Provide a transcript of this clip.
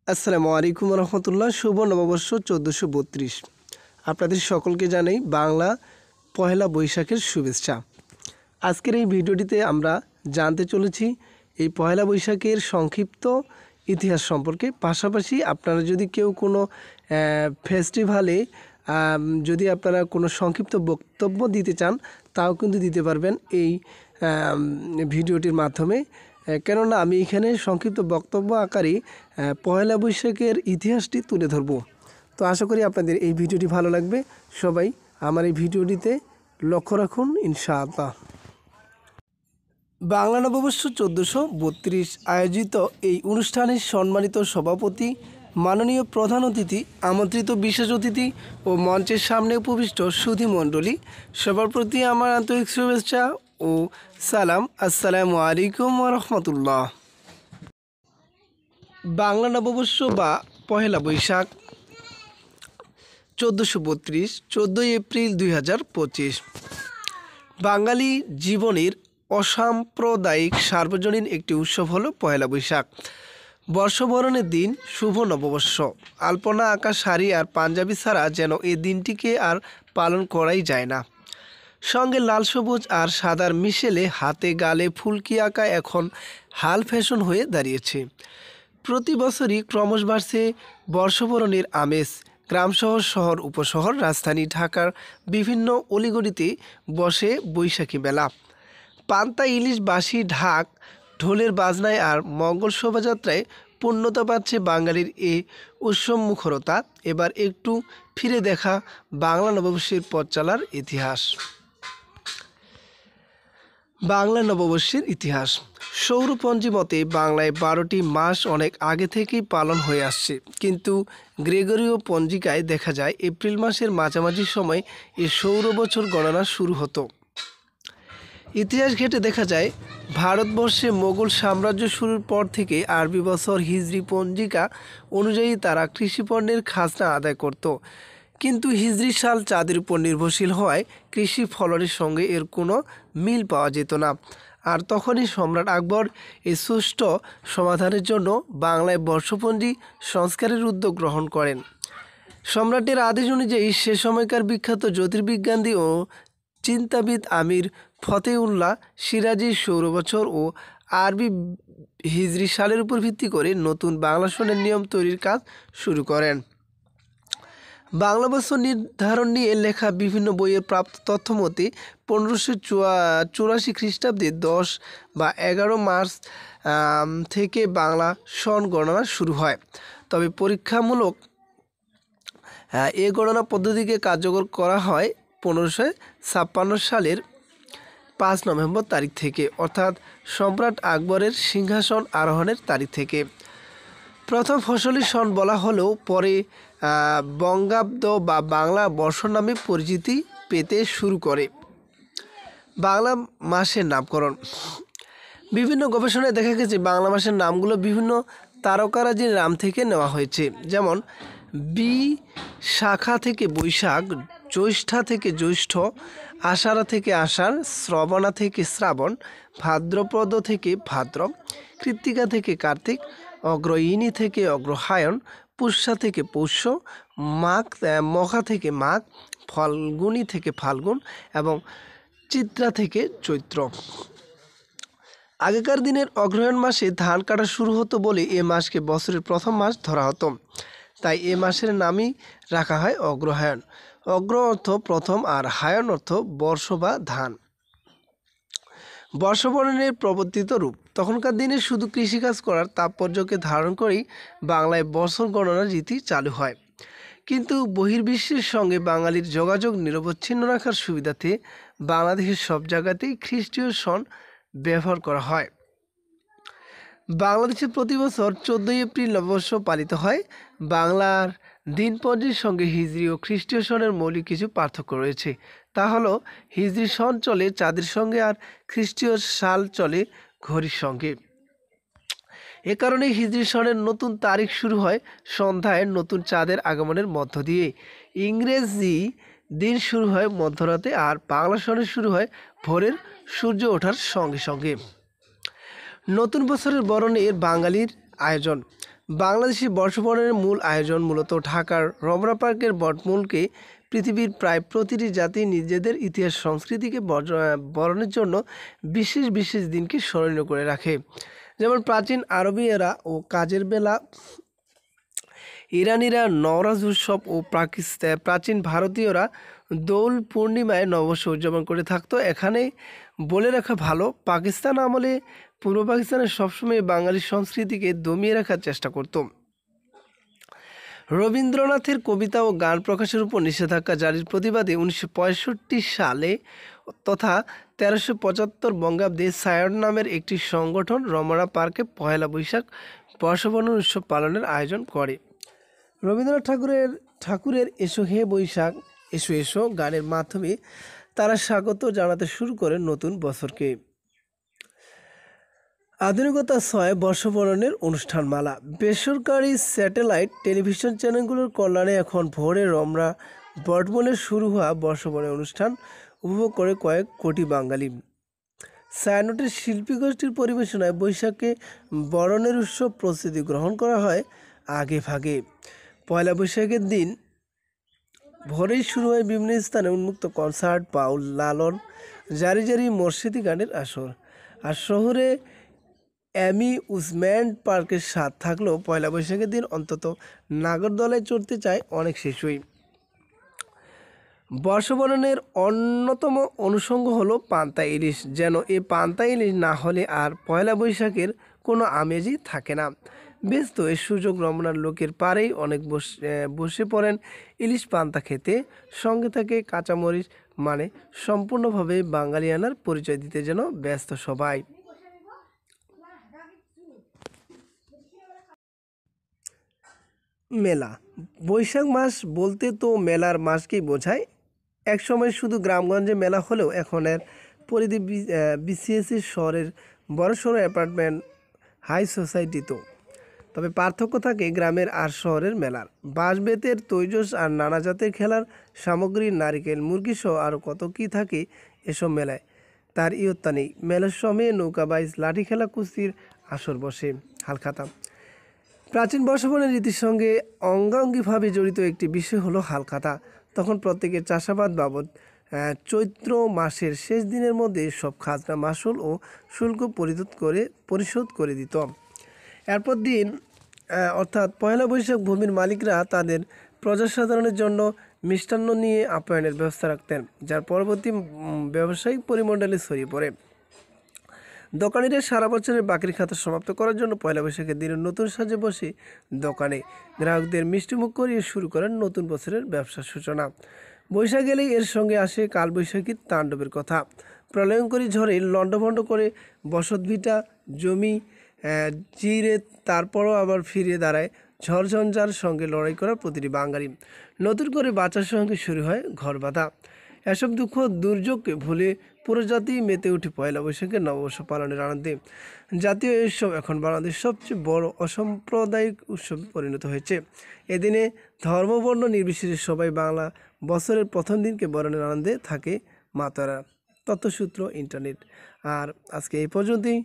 আসসালামু আলাইকুম রহমতুল্লাহ। শুভ নববর্ষ 1432। আপনাদের সকলকে জানাই বাংলা পহেলা বৈশাখের শুভেচ্ছা। আজকের এই ভিডিওটিতে আমরা জানতে চলেছি এই পহেলা বৈশাখের সংক্ষিপ্ত ইতিহাস সম্পর্কে। পাশাপাশি আপনারা যদি কেউ কোনো ফেস্টিভ্যালে যদি আপনারা কোনো সংক্ষিপ্ত বক্তব্য দিতে চান তাও কিন্তু দিতে পারবেন এই ভিডিওটির মাধ্যমে। কেননা আমি এখানে সংক্ষিপ্ত বক্তব্য আকারে পহেলা বৈশাখের ইতিহাসটি তুলে ধরব। তো আশা করি আপনাদের এই ভিডিওটি ভালো লাগবে। সবাই আমার এই ভিডিওটিতে লক্ষ্য রাখুন ইনশাআল্লাহ। বাংলা নববর্ষ 1432 আয়োজিত এই অনুষ্ঠানের সম্মানিত সভাপতি, মাননীয় প্রধান অতিথি, আমন্ত্রিত বিশেষ অতিথি ও মঞ্চের সামনে উপবিষ্ট সুধী মণ্ডলী, সবার প্রতি আমার আন্তরিক শুভেচ্ছা ও সালাম। আসসালামু আলাইকুম রহমতুল্লাহ। বাংলা নববর্ষ বা পহেলা বৈশাখ 1432, 14 এপ্রিল 2025। বাঙালি জীবনের অসাম্প্রদায়িক সার্বজনীন একটি উৎসব হলো পহেলা বৈশাখ। বর্ষবরণের দিন, শুভ নববর্ষ। আলপনা আঁকা শাড়ি আর পাঞ্জাবি ছাড়া যেন এই দিনটিকে আর পালন করাই যায় না। সঙ্গে লাল সবুজ আর সাদার মিশেলে হাতে গালে ফুলকি আঁকা এখন হাল ফ্যাশন হয়ে দাঁড়িয়েছে। প্রতি বছরই ক্রমশ বাড়ছে বর্ষবরণের আমেজ। গ্রামশহর, শহর, উপশহর, রাজধানী ঢাকার বিভিন্ন অলিগলিতে বসে বৈশাখী মেলা। পান্তা, ইলিশ, বাঁশি, ঢাক, ঢোলের বাজনায় আর মঙ্গল শোভাযাত্রায় পূর্ণতা পাচ্ছে বাঙালির এই উৎসব মুখরতা। এবার একটু ফিরে দেখা বাংলা নববর্ষের পথ চলার ইতিহাস। বাংলা নববর্ষের ইতিহাস। সৌরপঞ্জি মতে বাংলায় 12টি মাস অনেক আগে থেকেই পালন হয়ে আসছে, কিন্তু গ্রেগরীয় পঞ্জিকায় দেখা যায় এপ্রিল মাসের মাঝামাঝি সময় এই সৌর বছর গণনা শুরু হতো। ইতিহাস ঘেঁটে দেখা যায় ভারতবর্ষে মোগল সাম্রাজ্য শুরুর পর থেকে আরবি বছর হিজরি পঞ্জিকা অনুযায়ী তারা কৃষিপণ্যের খাজনা আদায় করত। কিন্তু হিজরি সাল চাঁদের উপর নির্ভরশীল হওয়ায় কৃষি ফলনের সঙ্গে এর কোনো মিল পাওয়া যেত না। আর তখনই সম্রাট আকবর এই সুষ্ঠু সমাধানের জন্য বাংলায় বর্ষপঞ্জি সংস্কারের উদ্যোগ গ্রহণ করেন। সম্রাটের আদেশ অনুযায়ী সে সময়কার বিখ্যাত জ্যোতির্বিজ্ঞানী ও চিন্তাবিদ আমির ফতেউল্লাহ সিরাজি সৌরবছর ও আরবি হিজরি সালের উপর ভিত্তি করে নতুন বাংলা সনের নিয়ম তৈরির কাজ শুরু করেন। বাংলা বছর নির্ধারণ নিয়ে লেখা বিভিন্ন বইয়ের প্রাপ্ত তথ্য মতে 1584 খ্রিস্টাব্দে 10 বা 11 মার্চ থেকে বাংলা সন গণনা শুরু হয়। তবে পরীক্ষামূলক এ গণনা পদ্ধতিকে কার্যকর করা হয় 1556 সালের 5 নভেম্বর তারিখ থেকে, অর্থাৎ সম্রাট আকবরের সিংহাসন আরোহণের তারিখ থেকে। প্রথম ফসলি সন বলা হলেও পরে বঙ্গাব্দ বা বাংলা বর্ষ নামে পরিচিতি পেতে শুরু করে। বাংলা মাসের নামকরণ। বিভিন্ন গবেষণায় দেখা গেছে বাংলা মাসের নামগুলো বিভিন্ন তারকারাজির নাম থেকে নেওয়া হয়েছে। যেমন বিশাখা থেকে বৈশাখ, জ্যৈষ্ঠা থেকে জ্যৈষ্ঠ, আষাঢ়া থেকে আষাঢ়, শ্রবণা থেকে শ্রাবণ, ভাদ্রপদ থেকে ভাদ্র, কৃত্তিকা থেকে কার্তিক, অগ্রয়িনী থেকে অগ্রহায়ণ, পুষ্যা থেকে পৌষ্য, মঘা থেকে মাঘ, ফাল্গুনী থেকে ফাল্গুন এবং চিত্রা থেকে চৈত্র। আগেকার দিনের অগ্রহায়ণ মাসে ধান কাটা শুরু হতো বলে এ মাসকে বছরের প্রথম মাস ধরা হতো। তাই এ মাসের নামই রাখা হয় অগ্রহায়ণ। অগ্র অর্থ প্রথম আর হায়ন অর্থ বর্ষ বা ধান। বর্ষবরণের প্রবর্তিত রূপ। তখনকার দিনে শুধু কৃষিকাজ করার তাৎপর্যকে ধারণ করেই বাংলায় বছর গণনার রীতি চালু হয়। কিন্তু বহির্বিশ্বের সঙ্গে বাঙালির যোগাযোগ নিরবচ্ছিন্ন রাখার সুবিধাতে বাংলাদেশের সব জায়গাতেই খ্রিস্টীয় সন ব্যবহার করা হয়। বাংলাদেশে প্রতি বছর 14 এপ্রিল নববর্ষ পালিত হয়। বাংলার দিনপঞ্জির সঙ্গে হিজরি ও খ্রিস্টীয় সনের মৌলিক কিছু পার্থক্য রয়েছে। তা হলো হিজরি সন চলে চাঁদের সঙ্গে আর খ্রিস্টীয় সাল চলে ঘড়ির সঙ্গে। এ কারণে হিজরি সনের নতুন তারিখ শুরু হয় সন্ধ্যায় নতুন চাঁদের আগমনের মধ্য দিয়ে। ইংরেজি দিন শুরু হয় মধ্যরাতে আর বাংলা সনের শুরু হয় ভোরের সূর্য ওঠার সঙ্গে সঙ্গে। নতুন বছরের বরণের বাঙালির আয়োজন। বাংলাদেশি বর্ষবরণের মূল আয়োজন মূলত ঢাকার রমনা পার্কের বটমূলকে পৃথিবীর প্রায় প্রতিটি জাতি নিজেদের ইতিহাস সংস্কৃতিকে বরণের জন্য বিশেষ বিশেষ দিনকে স্মরণীয় করে রাখে। যেমন প্রাচীন আরবীয়রা ও কাজের বেলা, ইরানিরা নওরোজ উৎসব ও প্রাচীন ভারতীয়রা দোল পূর্ণিমায় নববর্ষ উদযাপন করে থাকতো। এখানে বলে রাখা ভালো, পাকিস্তান আমলে পূর্ব পাকিস্তানের সবসময় বাঙালি সংস্কৃতিকে দমিয়ে রাখার চেষ্টা করত। রবীন্দ্রনাথের কবিতা ও গান প্রকাশের উপর নিষেধাজ্ঞা জারির প্রতিবাদে 1965 সালে তথা 1375 বঙ্গাব্দে সায়ন নামের একটি সংগঠন রমনা পার্কে পহেলা বৈশাখ বর্ষবরণ উৎসব পালনের আয়োজন করে। রবীন্দ্রনাথ ঠাকুরের এসো হে বৈশাখ এসো এসো গানের মাধ্যমে তারা স্বাগত জানাতে শুরু করেন নতুন বছরকে। আধুনিকতা ছয় বর্ষবরণের অনুষ্ঠানমালা। বেসরকারি স্যাটেলাইট টেলিভিশন চ্যানেলগুলোর কল্যাণে এখন ভোরে রমনা বটমূলে শুরু হওয়া বর্ষবরণের অনুষ্ঠান উপভোগ করে কয়েক কোটি বাঙালি। ছায়ানটের শিল্পী গোষ্ঠীর পরিবেশনায় বৈশাখে বরণের উৎসব প্রস্তুতি গ্রহণ করা হয় আগে ভাগে। পয়লা বৈশাখের দিন ভোরেই শুরু হয় বিভিন্ন স্থানে উন্মুক্ত কনসার্ট, বাউল, লালন, জারি জারি মর্শিদি গানের আসর। আর শহরে অ্যামিউজমেন্ট পার্কের স্বাদ থাকলেও পয়লা বৈশাখের দিন অন্তত নাগরদোলায় চড়তে চায় অনেক শিশুই। বর্ষবরণের অন্যতম অনুষঙ্গ হলো পান্তা ইলিশ। যেন এই পান্তা ইলিশ না হলে আর পয়লা বৈশাখের কোনো আমেজই থাকে না। ব্যস্ত এই সুযোগ রমনার লোকের পারেই অনেক বসে পড়েন ইলিশ পান্তা খেতে। সঙ্গে থাকে কাঁচামরিচ, মানে সম্পূর্ণভাবে বাঙালিয়ানার পরিচয় দিতে যেন ব্যস্ত সবাই। মেলা। বৈশাখ মাস বলতে তো মেলার মাসকেই বোঝায়। একসময় শুধু গ্রামগঞ্জে মেলা হলেও এখন এর পরিধি বিসিএসসি শহরের বড়সড় অ্যাপার্টমেন্ট, হাই সোসাইটিতেও। তবে পার্থক্য থাকে গ্রামের আর শহরের মেলার। বাঁশ বেতের তৈজস আর নানা জাতের খেলার সামগ্রী, নারিকেল, মুরগি সহ আরও কত কী থাকে এসব মেলায়, তার ইয়ত্তা নেই। মেলার সময়ে নৌকা বাইচ, লাঠি খেলা, কুস্তির আসর বসে। হালখাতা। প্রাচীন বর্ষবরণের রীতির সঙ্গে অঙ্গাঙ্গিভাবে জড়িত একটি বিষয় হলো হালখাতা। তখন প্রত্যেকের চাষাবাদ বাবদ চৈত্র মাসের শেষ দিনের মধ্যে সব খাজনা, মাসুল ও শুল্ক পরিশোধ করে দিত। এরপর দিন অর্থাৎ পয়লা বৈশাখ ভূমির মালিকরা তাদের প্রজাসাধারণের জন্য মিষ্টান্ন নিয়ে আপ্যায়নের ব্যবস্থা রাখতেন, যার পরবর্তী ব্যবসায়িক পরিমণ্ডলে ছড়িয়ে পড়ে। দোকানিরা সারা বছরের বাকির খাতা সমাপ্ত করার জন্য পয়লা বৈশাখের দিনে নতুন সাজে বসে দোকানে গ্রাহকদের মিষ্টিমুখ করিয়ে শুরু করেন নতুন বছরের ব্যবসার সূচনা। বৈশাখ এলেই এর সঙ্গে আসে কালবৈশাখীর তাণ্ডবের কথা। প্রলয়ঙ্করী ঝড়ে লণ্ডভণ্ড করে বসতভিটা, জমি চিরে তারপরও আবার ফিরে দাঁড়ায় ঝড়ঝঞ্ঝার সঙ্গে লড়াই করা প্রতিটি বাঙালি। নতুন করে বাঁচার সঙ্গে শুরু হয় ঘর বাঁধা। এসব দুঃখ দুর্যোগকে ভুলে পুরো জাতি মেতে উঠে পয়লা বৈশাখের নববর্ষ পালনের আনন্দে। জাতীয় উৎসব এখন বাংলাদেশের সবচেয়ে বড় অসাম্প্রদায়িক উৎসবে পরিণত হয়েছে। এদিনে ধর্ম বর্ণ নির্বিশেষে সবাই বাংলা বছরের প্রথম দিনকে বরণের আনন্দে থাকে মাতারা। তথ্যসূত্র ইন্টারনেট। আর আজকে এই পর্যন্তই।